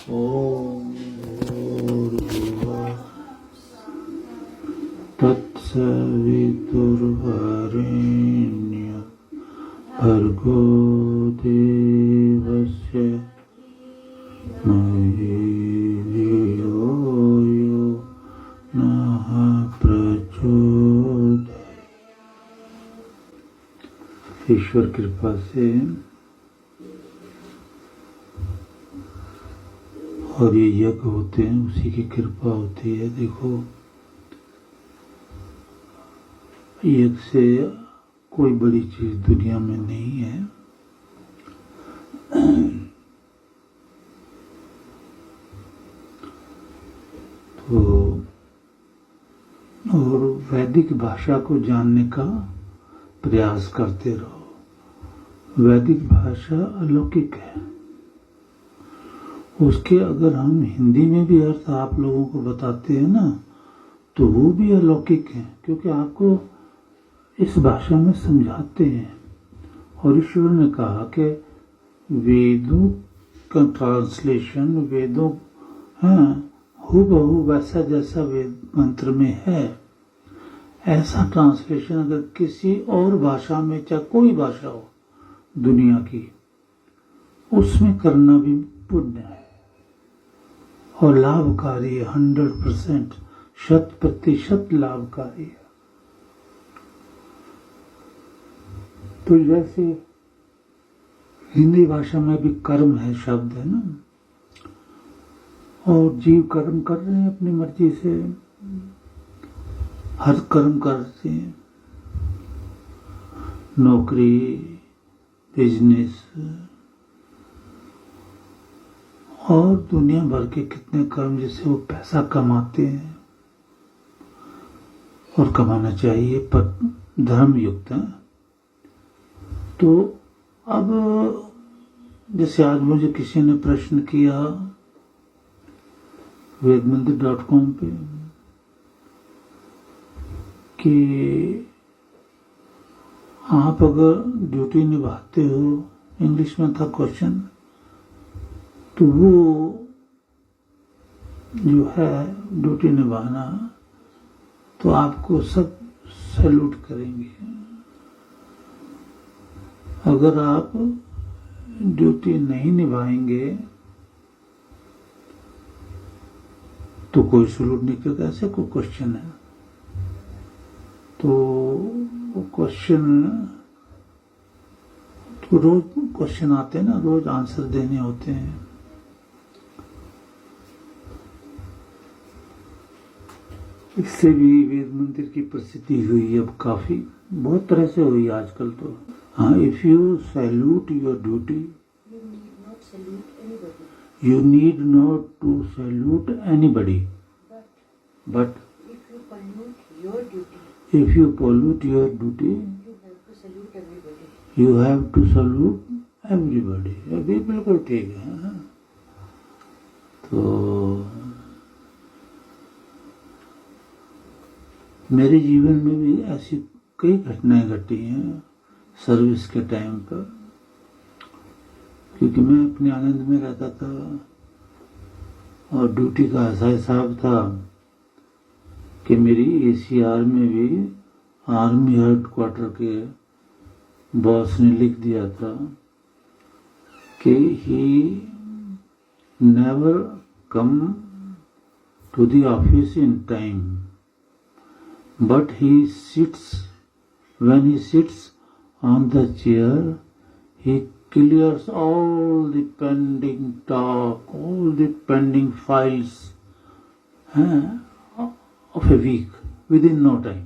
ॐ भूर्भुवः तत्सवितुर्वरेण्यं भर्गो देवस्य धीमहि धियो यो नः प्रचोदयात्। ईश्वर कृपा से और ये यज्ञ होते हैं, उसी की कृपा होती है। देखो, यज्ञ से कोई बड़ी चीज दुनिया में नहीं है। तो और वैदिक भाषा को जानने का प्रयास करते रहो। वैदिक भाषा अलौकिक है। उसके अगर हम हिंदी में भी अर्थ आप लोगों को बताते हैं ना, तो वो भी अलौकिक है, क्योंकि आपको इस भाषा में समझाते हैं। और ईश्वर ने कहा कि वेदों का ट्रांसलेशन, वेदों हूबहू वैसा जैसा वेद मंत्र में है, ऐसा ट्रांसलेशन अगर किसी और भाषा में, चाहे कोई भाषा हो दुनिया की, उसमें करना भी पुण्य है और लाभकारी है। 100%, 100% लाभकारी है। तो जैसे हिंदी भाषा में भी कर्म है, शब्द है ना, और जीव कर्म कर रहे हैं अपनी मर्जी से, हर कर्म करते हैं, नौकरी, बिजनेस और दुनिया भर के कितने कर्म जिससे वो पैसा कमाते हैं, और कमाना चाहिए, पर धर्म युक्त है। तो अब जैसे आज मुझे किसी ने प्रश्न किया वेदमंदिर.com पे कि आप अगर ड्यूटी निभाते हो, इंग्लिश में था क्वेश्चन, तो वो जो है ड्यूटी निभाना, तो आपको सब सैल्यूट करेंगे। अगर आप ड्यूटी नहीं निभाएंगे तो कोई सैल्यूट नहीं करेगा। ऐसे कोई क्वेश्चन है, तो वो क्वेश्चन, तो रोज क्वेश्चन आते हैं ना, रोज आंसर देने होते हैं। इससे भी वेद मंदिर की प्रसिद्धि हुई अब काफी, बहुत तरह से हुई आजकल तो। हाँ, if you salute your duty, you need not to salute anybody, but if you pollute your duty, you have to salute everybody. अभी बिल्कुल ठीक है। तो मेरे जीवन में भी ऐसी कई घटनाएं घटी हैं सर्विस के टाइम पर, क्योंकि मैं अपने आनंद में रहता था और ड्यूटी का ऐसा हिसाब था कि मेरी ACR में भी आर्मी हेडक्वार्टर के बॉस ने लिख दिया था कि he never come to the office in time, but he sits, when he sits on the chair, he clears all the pending talk, all the pending files of a week within no time.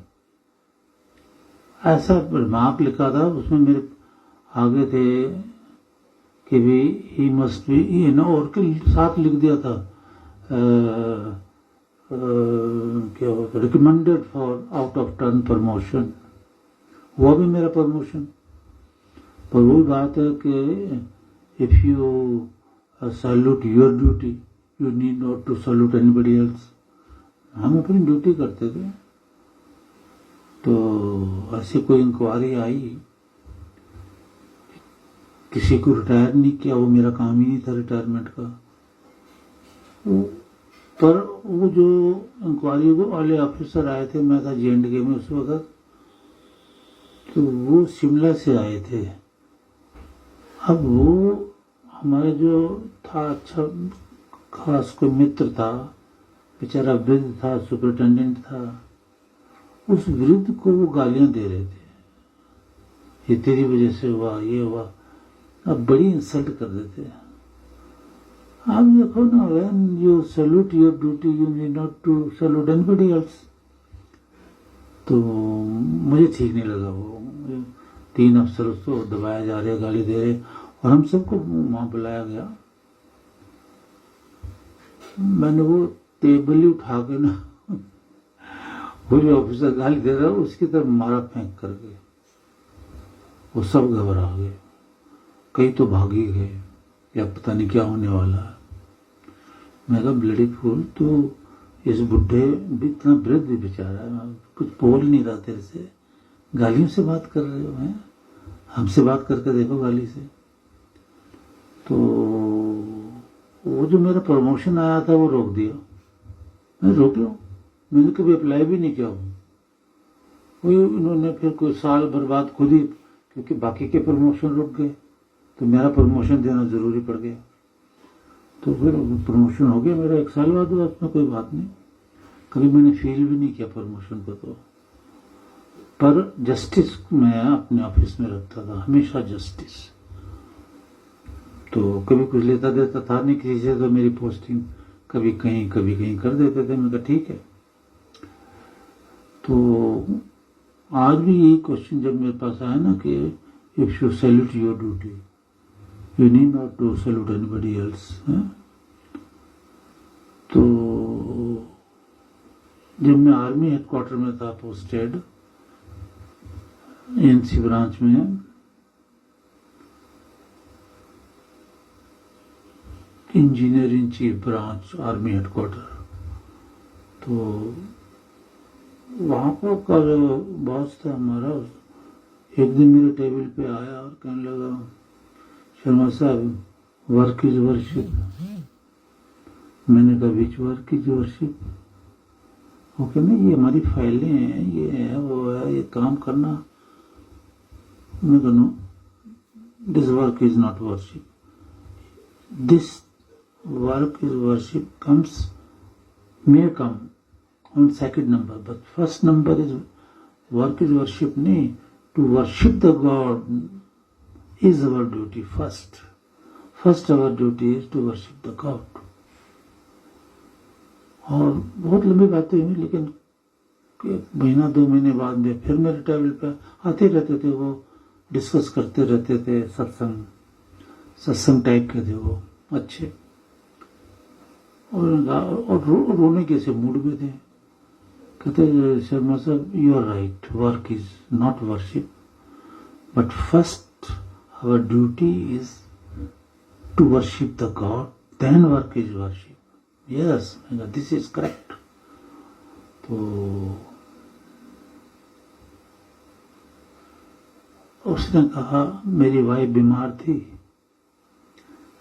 ऐसा remark लिखा था उसमें, मेरे आगे थे कि भी he must be, ये ना, और के साथ लिख दिया था क्या होता, recommended for out of turn promotion. वो भी मेरा प्रमोशन। पर वही बात है कि if you salute your duty, you need not to salute anybody else. हम अपनी ड्यूटी करते थे। तो ऐसी कोई इंक्वायरी आई, किसी को रिटायर नहीं किया, वो मेरा काम ही नहीं था रिटायरमेंट का। पर वो जो इंक्वायरी वाले ऑफिसर आए थे, मैं था JNK में उस वक्त, तो वो शिमला से आए थे। अब वो हमारे जो था अच्छा खास कोई मित्र था, बेचारा वृद्ध था, सुपरिटेंडेंट था, उस वृद्ध को वो गालियां दे रहे थे, ये तेरी वजह से हुआ, ये हुआ। अब बड़ी इंसल्ट कर देते हैं। आप देखो ना, when you salute your duty you need not to salute anybody else. तो मुझे ठीक नहीं लगा वो 3 अफसर उसको दबाया जा रहे, गाली दे रहे, और हम सबको वहां बुलाया गया। मैंने वो टेबल ही उठा के ना वो जो ऑफिसर गाली दे रहा उसकी तरफ मारा फेंक करके, वो सब घबरा गए, कई तो भाग ही गए, या पता नहीं क्या होने वाला है। मैं कहा ब्लडी फूल, तू इस बुढ़े भी इतना वृद्ध भी बेचारा है, कुछ बोल नहीं रहा तेरे से, गालियों से बात कर रहे हो हैं, हमसे बात करके देखो गाली से। तो वो जो मेरा प्रमोशन आया था वो रोक दिया। मैं रोक लो, मैंने कभी अप्लाई भी नहीं किया। वही उन्होंने फिर कोई साल बर्बाद खुद ही, क्योंकि बाकी के प्रमोशन रुक गए, तो मेरा प्रमोशन देना जरूरी पड़ गया। तो फिर प्रमोशन हो गया मेरा 1 साल बाद हुआ, उसमें कोई बात नहीं, कभी मैंने फील भी नहीं किया प्रमोशन को। तो पर जस्टिस मैं अपने ऑफिस में रखता था, हमेशा जस्टिस। तो कभी कुछ लेता देता था नहीं किसी से, तो मेरी पोस्टिंग कभी कहीं कर देते थे। मैंने कहा ठीक है। तो आज भी यही क्वेश्चन जब मेरे पास आया ना कि if you salute your duty you need not to salute anybody else. तो जब मैं आर्मी हेडक्वार्टर में था पोस्टेड ANC ब्रांच में, engineer in chief branch army headquarter, तो वहां पर का जो बॉस था हमारा, एक दिन मेरे टेबल पे आया और कहने लगा, शर्मा साहब वर्क इज वर्शिप। मैंने कहा विच वर्क इज वर्शिप? वो कहने ये हमारी फाइलें हैं, ये है वो है, ये काम करना। मैं कहा no, this work is not worship, this work is worship may come on second number, but first number is work is worship नहीं, to worship the God is our duty first our duty is to worship the God। और बहुत लंबी बातें हुई, लेकिन 1-2 महीने बाद में फिर मेरे टेबल पे आते रहते थे, वो डिस्कस करते रहते थे, सत्संग टाइप के थे वो, अच्छे, और रोने के से मूड में थे। कहते शर्मा साहब you are right, work is not worship, but first our duty is to worship the God, then work is worship. Yes, this is correct. तो उसने कहा, मेरी वाइफ बीमार थी,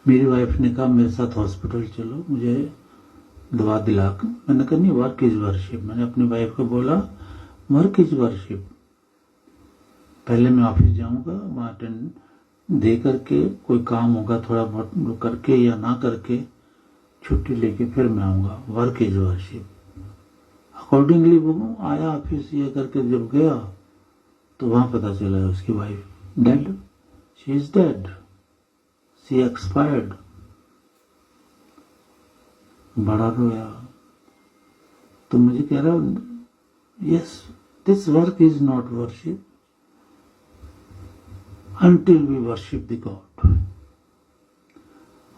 मेरी वाइफ ने कहा मेरे साथ हॉस्पिटल चलो, मुझे दवा दिला कर। मैंने कहा नहीं, वर्क इज वर्शिप। मैंने अपनी वाइफ को बोला वर्क इज वर्शिप, पहले मैं ऑफिस जाऊंगा, वहां अटेंड दे करके कोई काम होगा थोड़ा बहुत करके या ना करके छुट्टी लेके फिर मैं आऊंगा, वर्क इज वर्शिप। अकॉर्डिंगली वो आया ऑफिस, ये करके जब गया तो वहां पता चला उसकी wife dead, she is dead, she expired. बड़ा रोया। तो मुझे कह रहा, yes this work is not worship until we worship the God।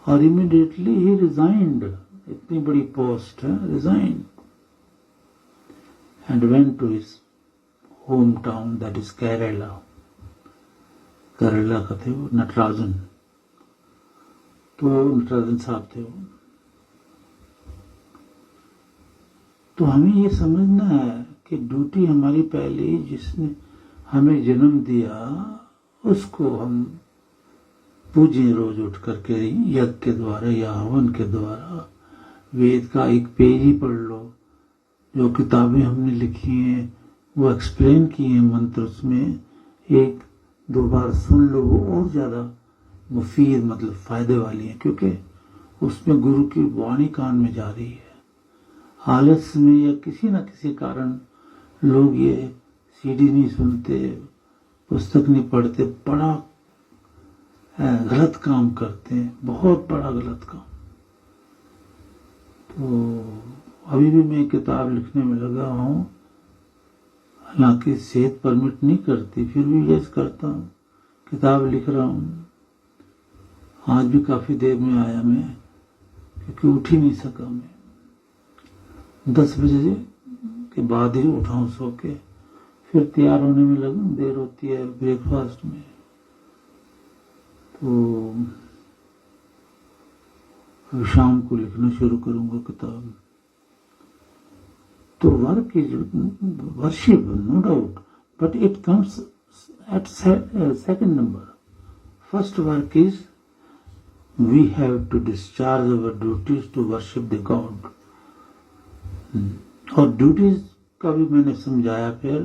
और immediately he resigned, इतनी बड़ी पोस्ट है, resigned and went to his hometown, that is Kerala। Kerala का थे वो, नटराजन, तो नटराजन साहब थे वो। तो हमें ये समझना है कि ड्यूटी हमारी पहली, जिसने हमें जन्म दिया उसको हम पूजें रोज उठ करके, यज्ञ के द्वारा या हवन के द्वारा, वेद का एक पेज ही पढ़ लो, जो किताबें हमने लिखी हैं वो एक्सप्लेन किए हैं मंत्र, उसमें एक दो बार सुन लो, वो और ज़्यादा मुफीद मतलब फ़ायदे वाली है, क्योंकि उसमें गुरु की वाणी कान में जा रही है। आलस में या किसी न किसी कारण लोग ये सीडी नहीं सुनते, पुस्तक नहीं पढ़ते, बड़ा गलत काम करते हैं, बहुत बड़ा गलत काम। तो अभी भी मैं किताब लिखने में लगा हूँ, हालांकि सेहत परमिट नहीं करती, फिर भी यस करता हूँ, किताब लिख रहा हूँ। आज भी काफ़ी देर में आया मैं, क्योंकि उठ ही नहीं सका मैं। 10 बजे के बाद ही उठा हूँ सो के, फिर तैयार होने में लगा, देर होती है ब्रेकफास्ट में। तो शाम को लिखना शुरू करूंगा किताब। तो work is worship, no doubt, but it comes at second number. First work is we have to discharge our duties to worship the God। और ड्यूटीज का भी मैंने समझाया फिर,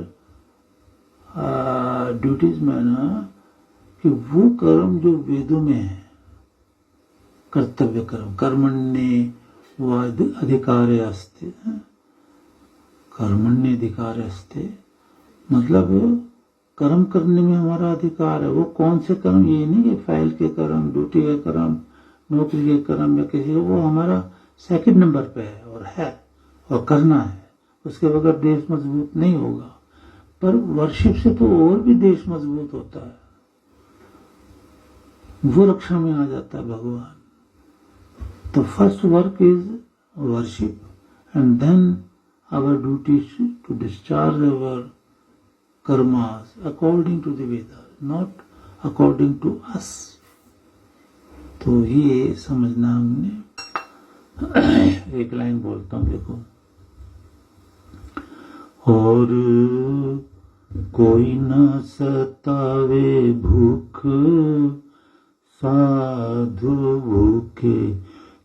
ड्यूटीज में ना कि वो कर्म जो वेदों में है, कर्तव्य कर्म, कर्मण्ये अधिकारे अस्ते, कर्मण्ये अधिकारे अस्ते मतलब कर्म करने में हमारा अधिकार है। वो कौन से कर्म, ये नहीं कि फाइल के कर्म, ड्यूटी के कर्म, नौकरी के कर्म या किसी, वो हमारा सेकंड नंबर पे है और करना है। उसके बगैर देश मजबूत नहीं होगा। पर वर्शिप से तो और भी देश मजबूत होता है, वो रक्षा में आ जाता है भगवान। तो first work is worship and then our duty to discharge our karmas according to the Vedas, not according to us. तो ये समझना हमने। एक लाइन बोलता हूँ, देखो। और कोई न सतावे भूख, साधु भूखे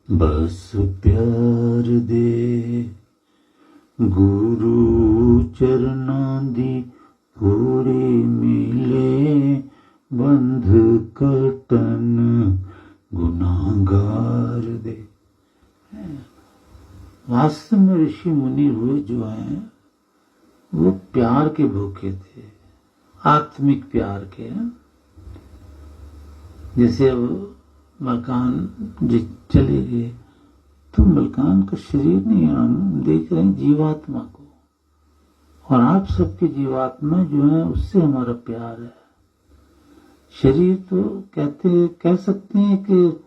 बस प्यार दे, गुरु चरना दी पूरी मिले, बंध कटन गुनाहगार दे। वास्तव में ऋषि मुनि हुए जो हैं वो प्यार के भूखे थे, आत्मिक प्यार के। जैसे अब मलकान जी चले गए तो मलकान का शरीर नहीं, हम देख रहे हैं जीवात्मा को, और आप सबकी जीवात्मा जो है उससे हमारा प्यार है। शरीर तो कह सकते हैं कि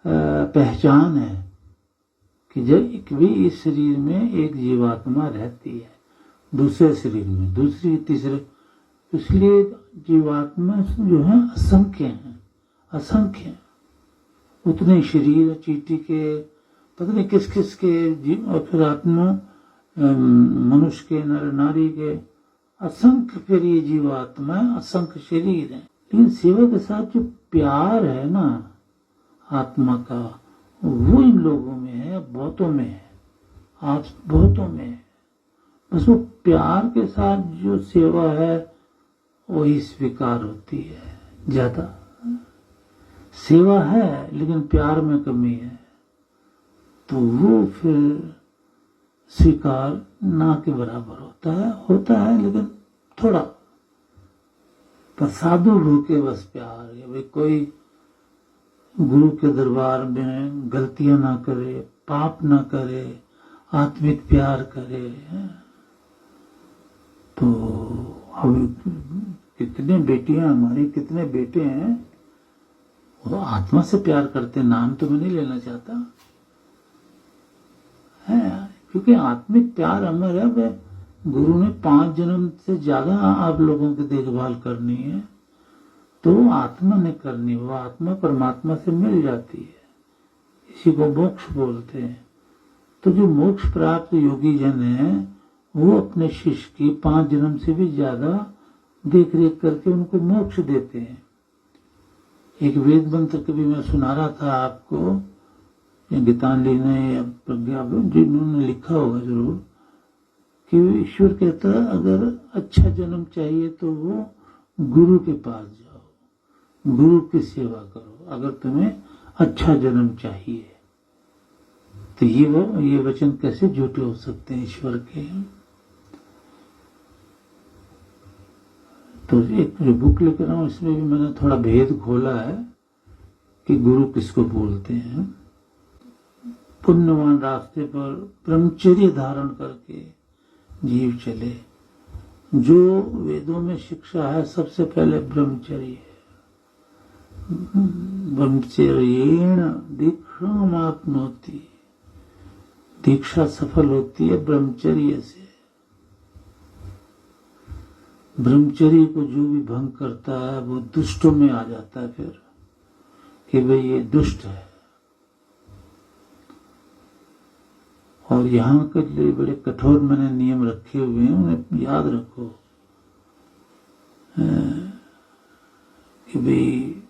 पहचान है कि जब भी इस शरीर में एक जीवात्मा रहती है, दूसरे शरीर में दूसरी तीसरे, इसलिए जीवात्मा जो है असंख्य हैं, असंख्य। उतने शरीर चींटी के, पता नहीं किस किस के, और फिर आत्मा मनुष्य के, नर नारी के, असंख्य फिर ये जीवात्मा, असंख्य शरीर है। लेकिन सेवा के साथ जो प्यार है ना आत्मा का, वो इन लोगों में है, बहुतों में है, आज बहुतों में है। बस वो प्यार के साथ जो सेवा है वही स्वीकार होती है। ज्यादा सेवा है लेकिन प्यार में कमी है, तो वो फिर स्वीकार ना के बराबर होता है लेकिन थोड़ा। पर साधु भूखे बस प्यार है, भाई कोई गुरु के दरबार में गलतियां ना करे, पाप ना करे, आत्मिक प्यार करे। तो अब कितने बेटियां हमारी, कितने बेटे हैं वो आत्मा से प्यार करते, नाम तो मैं नहीं लेना चाहता है, क्योंकि आत्मिक प्यार अमर है। वह गुरु ने 5 जन्म से ज्यादा आप लोगों की देखभाल करनी है, तो वो आत्मा ने करनी, वो आत्मा परमात्मा से मिल जाती है, इसी को मोक्ष बोलते हैं। तो जो मोक्ष प्राप्त योगी जन है वो अपने शिष्य की 5 जन्म से भी ज्यादा देख रेख करके उनको मोक्ष देते हैं। एक वेद मंत्र कभी मैं सुना रहा था आपको, गीतांजलि ने या प्रज्ञा जिन्होंने लिखा होगा जरूर कि ईश्वर कहता है अगर अच्छा जन्म चाहिए तो वो गुरु के पास जाओ, गुरु की सेवा करो अगर तुम्हें अच्छा जन्म चाहिए। तो ये वचन कैसे झूठे हो सकते हैं ईश्वर के। तो एक जो बुक लेकर आऊं इसमें भी मैंने थोड़ा भेद खोला है कि गुरु किसको बोलते हैं। पुण्यवान रास्ते पर ब्रह्मचर्य धारण करके जीव चले। जो वेदों में शिक्षा है सबसे पहले ब्रह्मचर्य है। ब्रह्मचर्येण दीक्षामाप्नोति, दीक्षा सफल होती है ब्रह्मचर्य से। ब्रह्मचर्य को जो भी भंग करता है वो दुष्टों में आ जाता है फिर कि भाई ये दुष्ट है। और यहाँ के लिए बड़े कठोर मैंने नियम रखे हुए हैं, उन्हें याद रखो कि भाई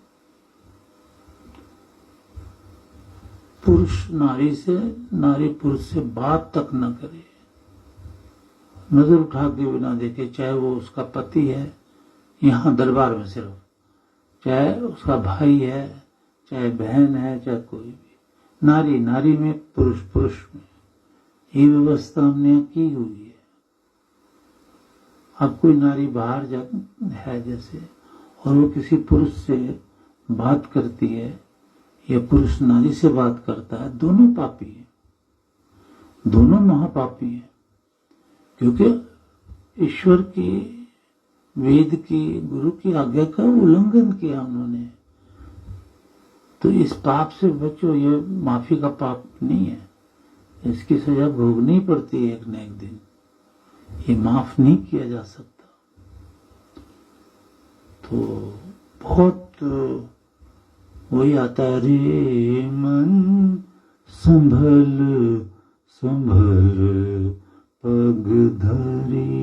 पुरुष नारी पुरुष से बात तक न करे, नजर उठा के बिना देखे, चाहे वो उसका पति है यहाँ दरबार में सिर्फ, चाहे उसका भाई है, चाहे बहन है, चाहे कोई भी। नारी में, पुरुष में, ये व्यवस्था हमने की हुई है। अब कोई नारी बाहर है जैसे और वो किसी पुरुष से बात करती है या पुरुष नारी से बात करता है, दोनों पापी हैं, दोनों महापापी हैं। क्योंकि ईश्वर की, वेद की, गुरु की आज्ञा का उल्लंघन किया उन्होंने। तो इस पाप से बचो, ये माफी का पाप नहीं है, इसकी सजा भोगनी पड़ती है एक न एक दिन, ये माफ नहीं किया जा सकता। तो बहुत वही आता है, रे मन संभल संभल पग धरी,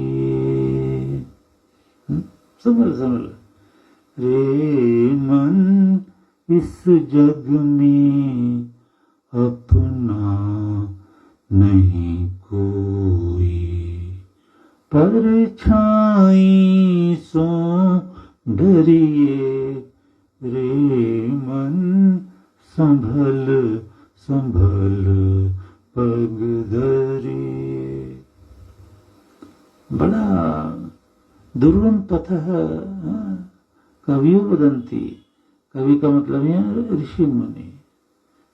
संभल रे मन इस जग में अपना नहीं कोई, परछाई सो डरिए रे मन संभल संभल पग धरिए। बड़ा दुर्गम पथ है। कवियों वदंती, कवि का मतलब है ऋषि मुनि।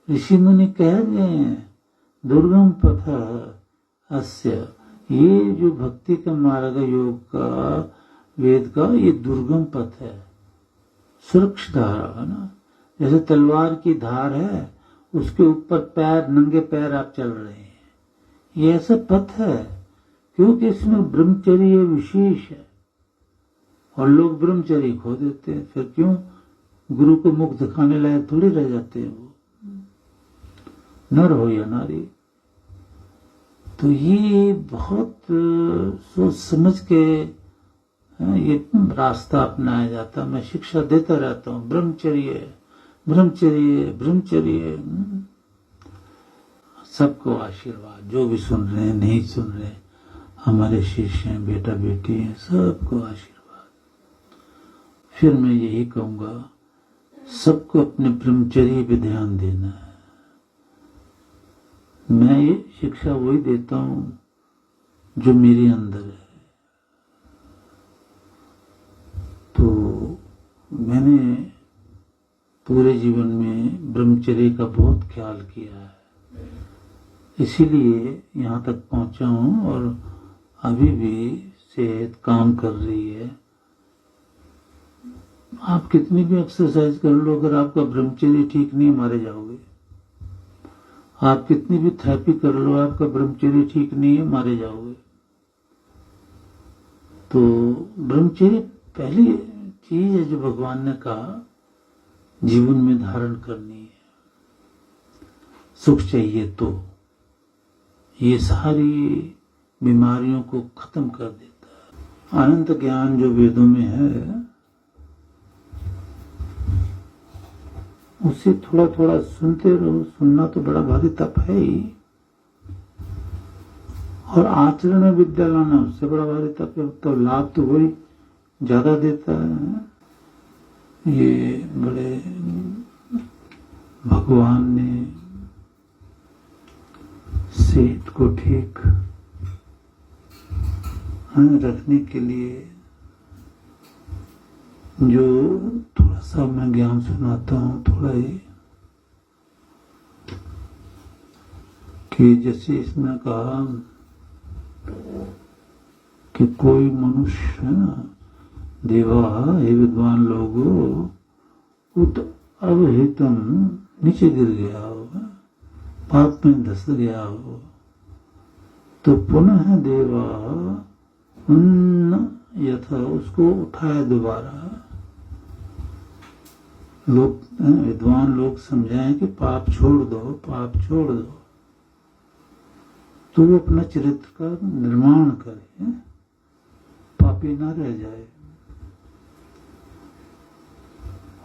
ऋषि मुनि कह गए हैं दुर्गम पथ अस्य, ये जो भक्ति का मार्ग, योग का, वेद का, ये दुर्गम पथ है। सुरक्षा धारा है ना, जैसे तलवार की धार है, उसके ऊपर पैर, नंगे पैर आप चल रहे हैं, ये ऐसा पथ है क्योंकि इसमें ब्रह्मचर्य विशेष है। और लोग ब्रह्मचर्य खो देते हैं, फिर क्यों? गुरु को मुख दिखाने लायक थोड़ी रह जाते हैं वो, नर हो या नारी। तो ये बहुत सोच समझ के ये रास्ता अपनाया जाता। मैं शिक्षा देता रहता हूँ, ब्रह्मचर्य ब्रह्मचर्य ब्रह्मचर्य। सबको आशीर्वाद, जो भी सुन रहे हैं, नहीं सुन रहे, हमारे शिष्य हैं, बेटा बेटी हैं, सबको आशीर्वाद। फिर मैं यही कहूँगा, सबको अपने ब्रह्मचर्य पे ध्यान देना है। मैं ये शिक्षा वही देता हूँ जो मेरे अंदर है। तो मैंने पूरे जीवन में ब्रह्मचर्य का बहुत ख्याल किया है, इसीलिए यहाँ तक पहुँचा हूँ और अभी भी सेहत काम कर रही है। आप कितनी भी एक्सरसाइज कर लो, अगर आपका ब्रह्मचर्य ठीक नहीं, मारे जाओगे। आप कितनी भी थेरेपी कर लो, आपका ब्रह्मचर्य ठीक नहीं है, मारे जाओगे। तो ब्रह्मचर्य पहली चीज है जो भगवान ने कहा जीवन में धारण करनी है। सुख चाहिए तो ये सारी बीमारियों को खत्म कर देता है। अनंत ज्ञान जो वेदों में है, उसे थोड़ा थोड़ा सुनते रहो। सुनना तो बड़ा भारी तप है ही, और आचरण में विद्या लाना उससे बड़ा भारी तप है। तो लाभ तो वही ज्यादा देता है। ये बड़े भगवान ने सेहत को ठीक रखने के लिए जो थोड़ा सा मैं ज्ञान सुनाता हूँ, थोड़ा ही, कि जैसे इसने कहा कि कोई मनुष्य है ना, देवा हे विद्वान लोगो उत अवहितम नीचे गिर गया हो, पाप में धस गया हो, तो पुनः देवा उन्न यथा उसको उठाए दोबारा। लोग विद्वान लोग समझाएं कि पाप छोड़ दो, पाप छोड़ दो, तो वो अपना चरित्र का निर्माण करे, पापी ना रह जाए।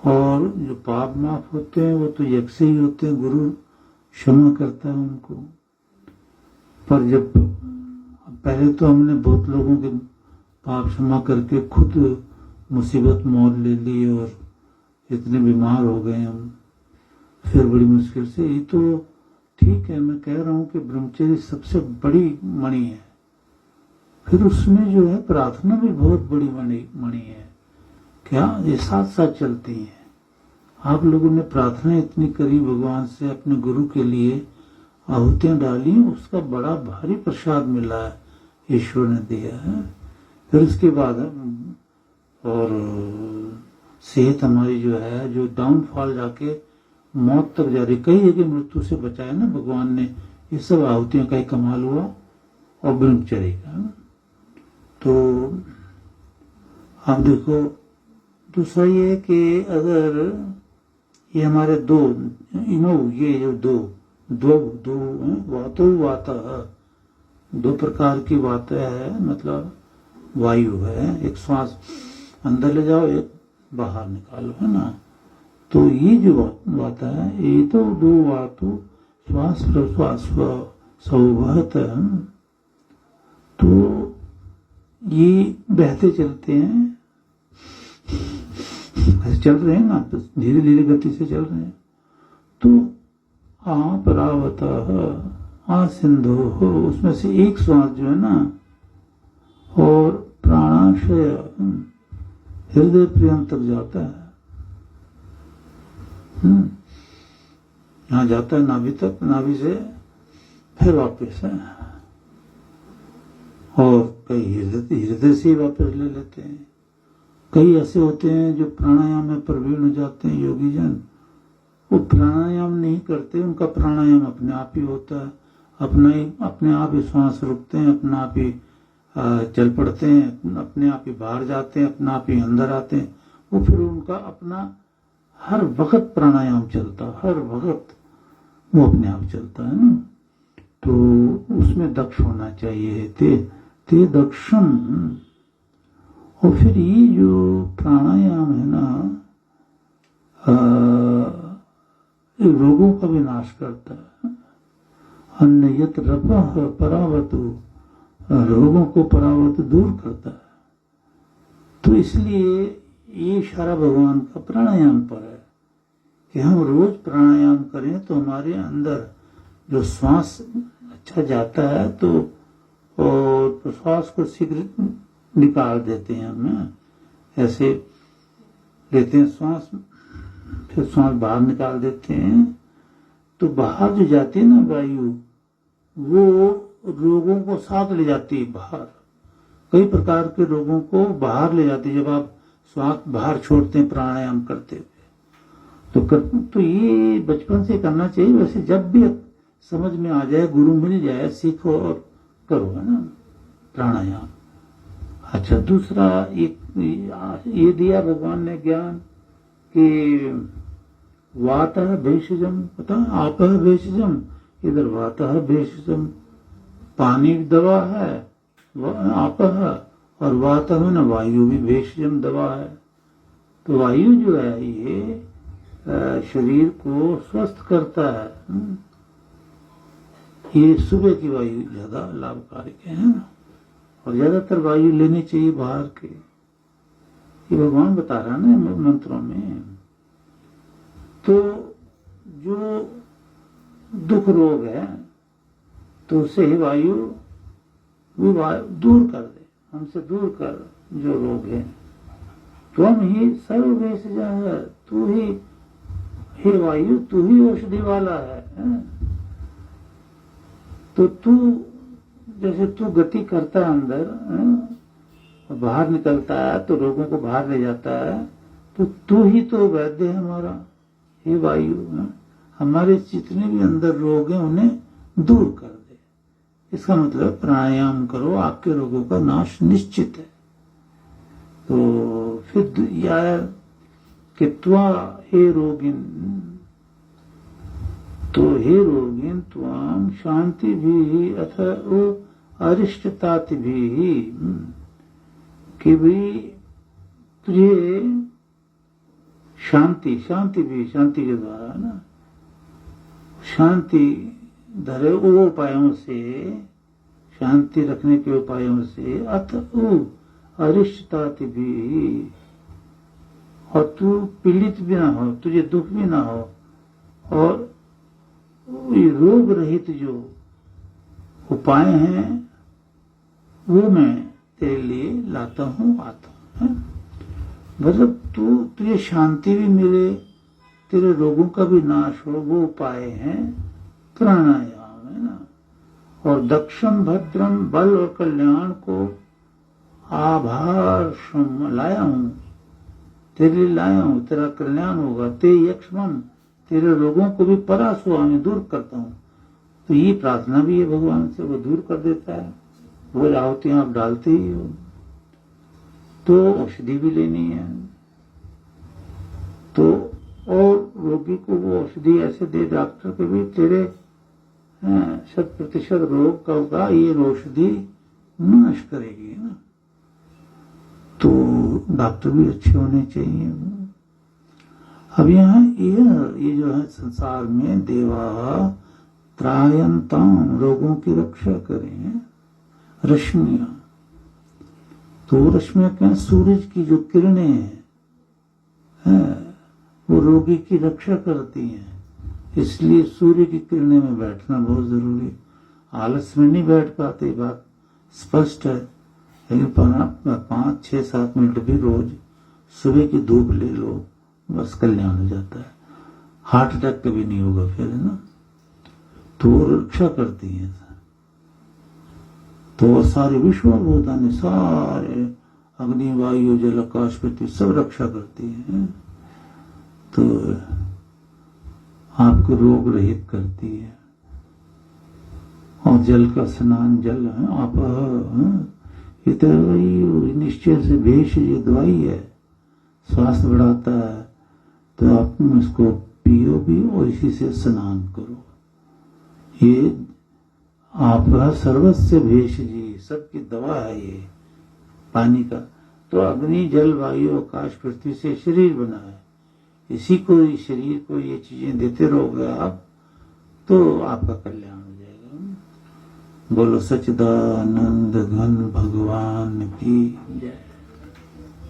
और जो पाप माफ होते हैं वो तो यज्ञ से ही होते हैं, गुरु क्षमा करता है उनको। पर जब पहले तो हमने बहुत लोगों के पाप क्षमा करके खुद मुसीबत मोल ले ली और इतने बीमार हो गए हम, फिर बड़ी मुश्किल से। ये तो ठीक है, मैं कह रहा हूं कि ब्रह्मचर्य सबसे बड़ी मणि है। फिर उसमें जो है प्रार्थना भी बहुत बड़ी मणि है। क्या ये साथ साथ चलती हैं। आप लोगों ने प्रार्थना इतनी करी भगवान से, अपने गुरु के लिए आहुतियां डाली, उसका बड़ा भारी प्रसाद मिला है, ईश्वर ने दिया है। फिर उसके बाद और सेहत हमारी जो है, जो डाउनफॉल जाके मौत तक जा रही, कई जगह मृत्यु से बचाया ना भगवान ने। ये सब आहुतियों का ही कमाल हुआ और ब्रह्मचर्य का। तो आप देखो, दूसरा ये कि अगर ये हमारे दो ये जो दो वातो वाता, दो प्रकार की वात है, मतलब वायु है। एक श्वास अंदर ले जाओ, एक बाहर निकालो, है ना। तो ये जो वाता है, ये तो दो वातु श्वास प्रश्वास सौवहत, तो ये बहते चलते हैं, ऐसे चल रहे हैं ना, धीरे धीरे गति से चल रहे हैं। तो आपरावत आ सिंधु हो, उसमें से एक श्वास जो है ना, और प्राणाशय हृदय पर्यंत तक जाता है। यहाँ जाता है नाभि तक, नाभि से फिर वापस है, और कई हृदय से ही वापस ले लेते हैं। कई ऐसे होते हैं जो प्राणायाम में प्रवीण हो जाते हैं योगी जन, वो प्राणायाम नहीं करते, उनका प्राणायाम अपने आप ही होता है, अपने आप ही श्वास रुकते हैं, अपने आप ही चल पड़ते हैं, अपने आप ही बाहर जाते हैं, अपने आप ही अंदर आते हैं। वो फिर उनका अपना हर वक्त प्राणायाम चलता, हर वक्त वो अपने आप चलता है ना। तो उसमें दक्ष होना चाहिए, ते दक्षम। और फिर ये जो प्राणायाम है ना, रोगों का विनाश करता है। अन्यत रपः परावतु, रोगों को परावत दूर करता है। तो इसलिए ये इशारा भगवान का प्राणायाम पर है कि हम रोज प्राणायाम करें तो हमारे अंदर जो श्वास अच्छा जाता है, तो और श्वास को शीघ्र निकाल देते हैं हम, ऐसे लेते हैं श्वास, फिर श्वास बाहर निकाल देते हैं। तो बाहर जो जाती है ना वायु, वो रोगों को साथ ले जाती है बाहर, कई प्रकार के रोगों को बाहर ले जाती है जब आप श्वास बाहर छोड़ते हैं प्राणायाम करते हुए। तो ये बचपन से करना चाहिए। वैसे जब भी समझ में आ जाए, गुरु मिल जाए, सीखो और करो, है ना, प्राणायाम। अच्छा, दूसरा ये दिया भगवान ने ज्ञान कि वातः भेषजम, पता आपः भेषजम, इधर वातः भेषजम, पानी दवा है आपः, और वातः में न वायु भी भेषजम दवा है। तो वायु जो है ये शरीर को स्वस्थ करता है। ये सुबह की वायु ज्यादा लाभकारी है ना, और ज्यादातर वायु लेनी चाहिए बाहर के। ये भगवान बता रहा है ना मंत्रों में। तो जो दुख रोग है तो उसे ही वायु दूर कर दे, हमसे दूर कर जो रोग है। त्वम ही सर्वभेषज है, तू ही, हे वायु तू ही औषधि वाला है। तो तू जैसे तू गति करता है अंदर, बाहर निकलता है तो रोगों को बाहर ले जाता है, तो तू ही तो वैद्य है हमारा, हे वायु। हमारे जितने भी अंदर रोग हैं उन्हें दूर कर दे। इसका मतलब प्राणायाम करो, आपके रोगों का नाश निश्चित है। तो फिर यार कि त्वा हे रोगिन, तो हे रोगिन त्वाम शांति भी अथ अरिष्टताति भी, कि भाई तुझे शांति भी, शांति के द्वारा ना, शांति धरे वो उपायों से, शांति रखने के उपायों से, अथ अरिष्टताति भी, और तू पीड़ित भी ना हो, तुझे दुख भी ना हो, और रोग रहित जो उपाय हैं वो मैं तेरे लिए लाता हूँ, आता हूँ। मतलब तुझे शांति भी मिले, तेरे रोगों का भी नाश हो, वो उपाय हैं प्राणायाम, है ना। और दक्षम भद्रम, बल और कल्याण को आभार लाया हूँ, तेरे लिए लाया हूँ, तेरा कल्याण होगा। ते यक्ष्मम, तेरे रोगों को भी परासुआ में दूर करता हूँ। तो ये प्रार्थना भी है भगवान से, वो दूर कर देता है। वो आहुतियां आप डालते ही हो, तो औषधि भी लेनी है। तो और रोगी को वो औषधि ऐसे दे डॉक्टर के भी, तेरे 100% रोग का होगा ये औषधि नाश करेगी ना। तो डॉक्टर भी अच्छे होने चाहिए। अब यहाँ ये जो है संसार में देवा त्रायंताम, रोगों की रक्षा करें, रश्मियां। तो रश्मियां क्या, सूरज की जो किरणें हैं वो रोगी की रक्षा करती हैं। इसलिए सूर्य की किरणें में बैठना बहुत जरूरी। आलस में नहीं बैठ पाते, बात स्पष्ट है। लेकिन 5, 6, 7 मिनट भी रोज सुबह की धूप ले लो, बस कल्याण हो जाता है। हार्ट अटैक कभी नहीं होगा फिर, है ना। तो वो रक्षा करती है। तो सारे विश्वभूतानि, सारे अग्नि वायु जल आकाश पृथ्वी सब रक्षा करती है। तो आपको रोग रहित करती है। और जल का स्नान, जल है आप ये तो वही निश्चय से भेष ये दवाई है, स्वास्थ्य बढ़ाता है। तो आप इसको पियो भी और इसी से स्नान करो। ये आपका सर्वस्व भेष जी, सबकी दवा है ये पानी का। तो अग्नि जल वायु आकाश पृथ्वी से शरीर बना है, इसी को, शरीर को ये चीजें देते रहोगे आप, तो आपका कल्याण हो जाएगा। बोलो सच्चिदानंद घन भगवान की जय।